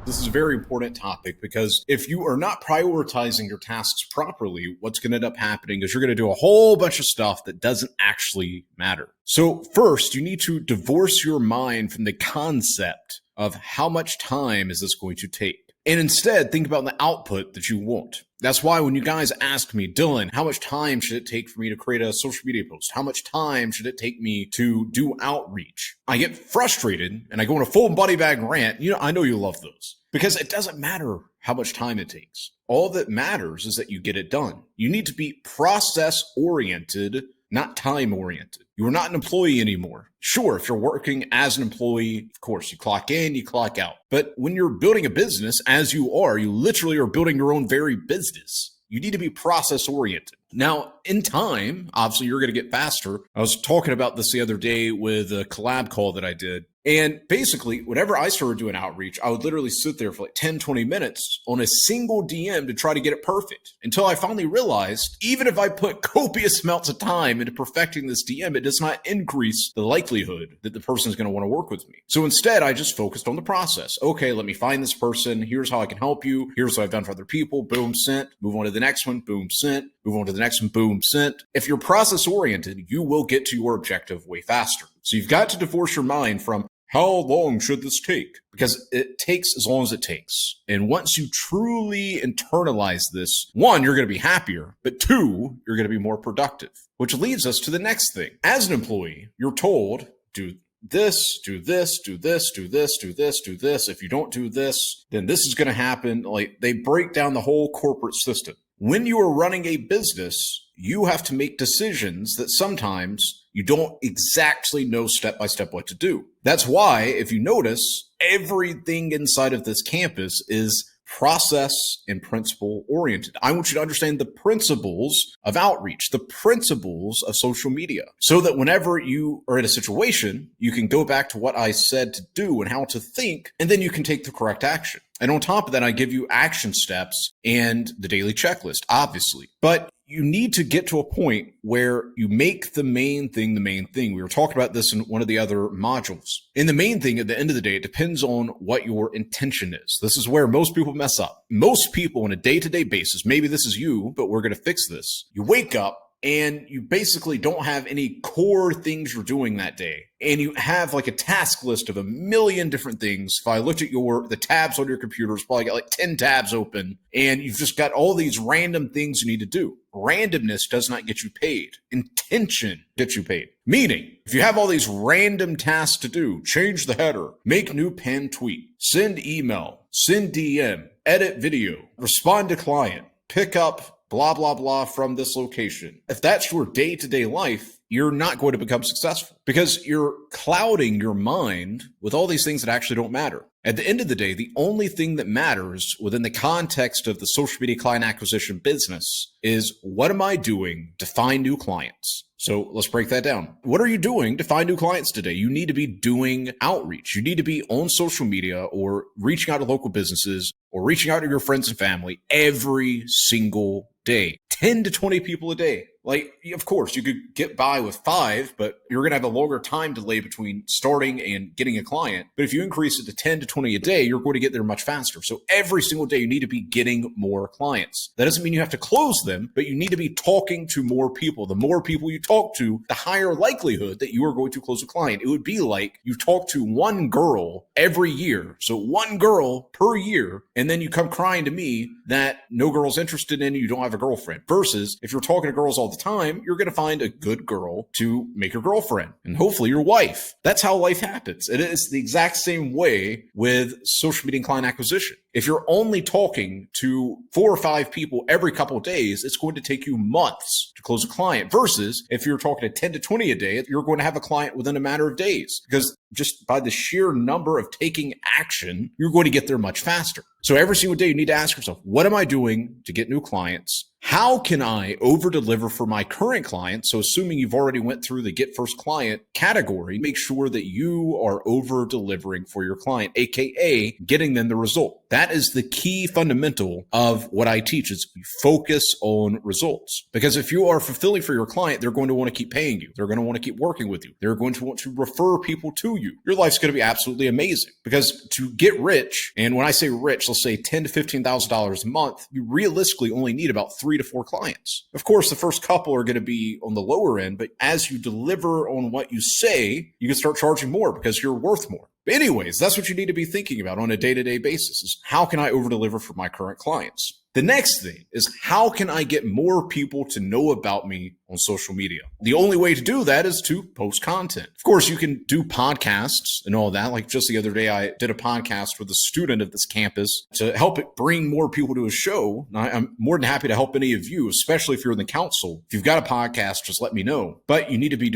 This is a very important topic because if you are not prioritizing your tasks properly, what's going to end up happening is you're going to do a whole bunch of stuff that doesn't actually matter. So first, you need to divorce your mind from the concept of how much time is this going to take. And instead, think about the output that you want. That's why when you guys ask me, Dylan, how much time should it take for me to create a social media post? How much time should it take me to do outreach? I get frustrated and I go on a full body bag rant. I know you love those because it doesn't matter how much time it takes. All that matters is that you get it done. You need to be process oriented, not time oriented. You are not an employee anymore. Sure, if you're working as an employee, of course, you clock in, you clock out. But when you're building a business, as you literally are building your own very business. You need to be process oriented. Now, in time, obviously, you're going to get faster. I was talking about this the other day with a collab call that I did. And basically, whenever I started doing outreach, I would literally sit there for like 10, 20 minutes on a single DM to try to get it perfect until I finally realized, even if I put copious amounts of time into perfecting this DM, it does not increase the likelihood that the person is going to want to work with me. So instead, I just focused on the process. Okay, let me find this person. Here's how I can help you. Here's what I've done for other people. Boom, sent. Move on to the next one. Boom, sent. Move on to the next one. Boom, sent. If you're process oriented, you will get to your objective way faster. So you've got to divorce your mind from how long should this take? Because it takes as long as it takes. And once you truly internalize this, one, you're going to be happier, but two, you're going to be more productive, which leads us to the next thing. As an employee, you're told, do this, do this, do this, do this, do this, do this. If you don't do this, then this is going to happen. Like they break down the whole corporate system. When you are running a business, you have to make decisions that sometimes you don't exactly know step by step what to do. That's why, if you notice, everything inside of this campus is process and principle oriented. I want you to understand the principles of outreach, the principles of social media, so that whenever you are in a situation, you can go back to what I said to do and how to think, and then you can take the correct action. And on top of that, I give you action steps and the daily checklist, obviously. But you need to get to a point where you make the main thing the main thing. We were talking about this in one of the other modules. And the main thing at the end of the day, it depends on what your intention is. This is where most people mess up. Most people on a day-to-day basis, maybe this is you, but we're going to fix this. You wake up and you basically don't have any core things you're doing that day. And you have like a task list of a million different things. If I looked at the tabs on your computer, it's probably got like 10 tabs open, and you've just got all these random things you need to do. Randomness does not get you paid. Intention gets you paid. Meaning, if you have all these random tasks to do, change the header, make new pinned tweet, send email, send DM, edit video, respond to client, pick up blah, blah, blah from this location. If that's your day-to-day life, you're not going to become successful because you're clouding your mind with all these things that actually don't matter. At the end of the day, the only thing that matters within the context of the social media client acquisition business is what am I doing to find new clients? So let's break that down. What are you doing to find new clients today? You need to be doing outreach. You need to be on social media or reaching out to local businesses or reaching out to your friends and family every single day. 10 to 20 people a day. Like, of course, you could get by with 5, but you're going to have a longer time delay between starting and getting a client. But if you increase it to 10 to 20 a day, you're going to get there much faster. So every single day, you need to be getting more clients. That doesn't mean you have to close them, but you need to be talking to more people. The more people you talk to, the higher likelihood that you are going to close a client. It would be like you talk to one girl every year. So one girl per year, and then you come crying to me that no girl's interested in you, you don't have a girlfriend. Versus if you're talking to girls all the time, you're going to find a good girl to make your girlfriend and hopefully your wife. That's how life happens. It is the exact same way with social media and client acquisition. If you're only talking to 4 or 5 people every couple of days, it's going to take you months to close a client. Versus if you're talking to 10 to 20 a day, you're going to have a client within a matter of days because just by the sheer number of taking action, you're going to get there much faster. So every single day you need to ask yourself, what am I doing to get new clients? How can I over deliver for my current clients? So assuming you've already went through the get first client category, make sure that you are over delivering for your client, AKA getting them the result. That is the key fundamental of what I teach is you focus on results. Because if you are fulfilling for your client, they're going to want to keep paying you. They're going to want to keep working with you. They're going to want to refer people to you. Your life's going to be absolutely amazing. Because to get rich, and when I say rich, let's say $10,000 to $15,000 a month, you realistically only need about 3 to 4 clients. Of course, the first couple are going to be on the lower end, but as you deliver on what you say, you can start charging more because you're worth more. But anyways, that's what you need to be thinking about on a day-to-day basis is how can I over-deliver for my current clients? The next thing is how can I get more people to know about me on social media? The only way to do that is to post content. Of course, you can do podcasts and all that. Like just the other day, I did a podcast with a student of this campus to help it bring more people to a show. I'm more than happy to help any of you, especially if you're in the council. If you've got a podcast, just let me know. But you need to be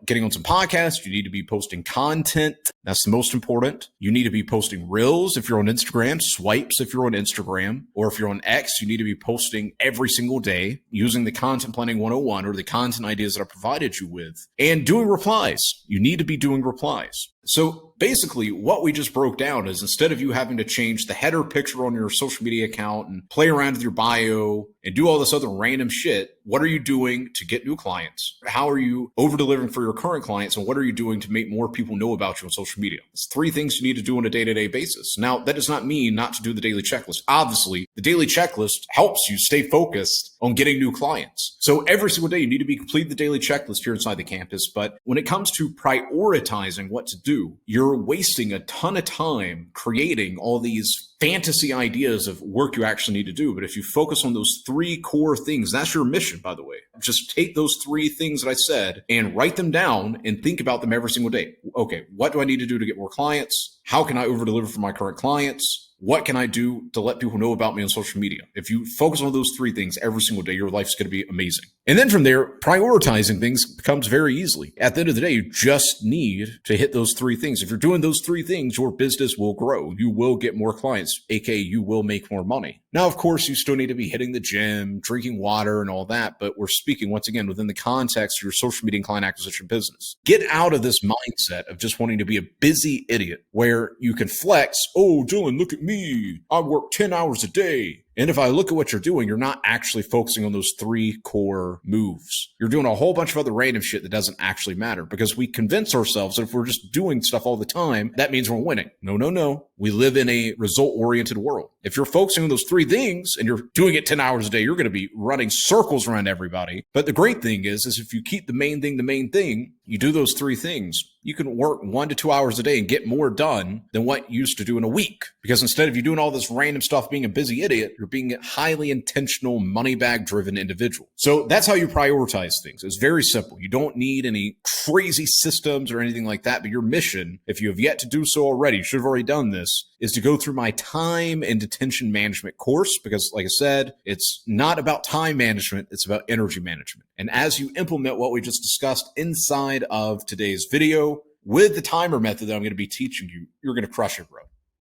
getting on some podcasts. You need to be posting content. That's the most important. You need to be posting reels if you're on Instagram, swipes if you're on Instagram, or if you're on X, you need to be posting every single day using the content planning 101 or the content ideas that I provided you with and doing replies. You need to be doing replies. So basically what we just broke down is instead of you having to change the header picture on your social media account and play around with your bio and do all this other random shit, what are you doing to get new clients? How are you over delivering for your current clients? And what are you doing to make more people know about you on social media? It's 3 things you need to do on a day-to-day basis. Now, that does not mean not to do the daily checklist. Obviously, the daily checklist helps you stay focused on getting new clients. So every single day you need to be complete the daily checklist here inside the campus. But when it comes to prioritizing what to do, you're wasting a ton of time creating all these fantasy ideas of work you actually need to do. But if you focus on those 3 core things, that's your mission, by the way. Just take those 3 things that I said and write them down and think about them every single day. Okay, what do I need to do to get more clients? How can I over deliver for my current clients? What can I do to let people know about me on social media? If you focus on those 3 things every single day, your life's going to be amazing. And then from there, prioritizing things becomes very easily. At the end of the day, you just need to hit those 3 things. If you're doing those 3 things, your business will grow. You will get more clients, aka you will make more money. Now, of course, you still need to be hitting the gym, drinking water and all that, but we're speaking once again within the context of your social media and client acquisition business. Get out of this mindset of just wanting to be a busy idiot where you can flex, oh, Dylan, look at me. I work 10 hours a day. And if I look at what you're doing, you're not actually focusing on those 3 core moves. You're doing a whole bunch of other random shit that doesn't actually matter because we convince ourselves that if we're just doing stuff all the time, that means we're winning. No. We live in a result-oriented world. If you're focusing on those 3 things and you're doing it 10 hours a day, you're going to be running circles around everybody. But the great thing is if you keep the main thing, you do those 3 things, you can work 1 to 2 hours a day and get more done than what you used to do in a week. Because instead of you doing all this random stuff, being a busy idiot, you're being a highly intentional, money bag driven individual. So that's how you prioritize things. It's very simple. You don't need any crazy systems or anything like that. But your mission, if you have yet to do so already, you should have already done this, is to go through my time and attention management course. Because like I said, it's not about time management. It's about energy management. And as you implement what we just discussed inside of today's video with the timer method that I'm going to be teaching you, you're going to crush it, bro.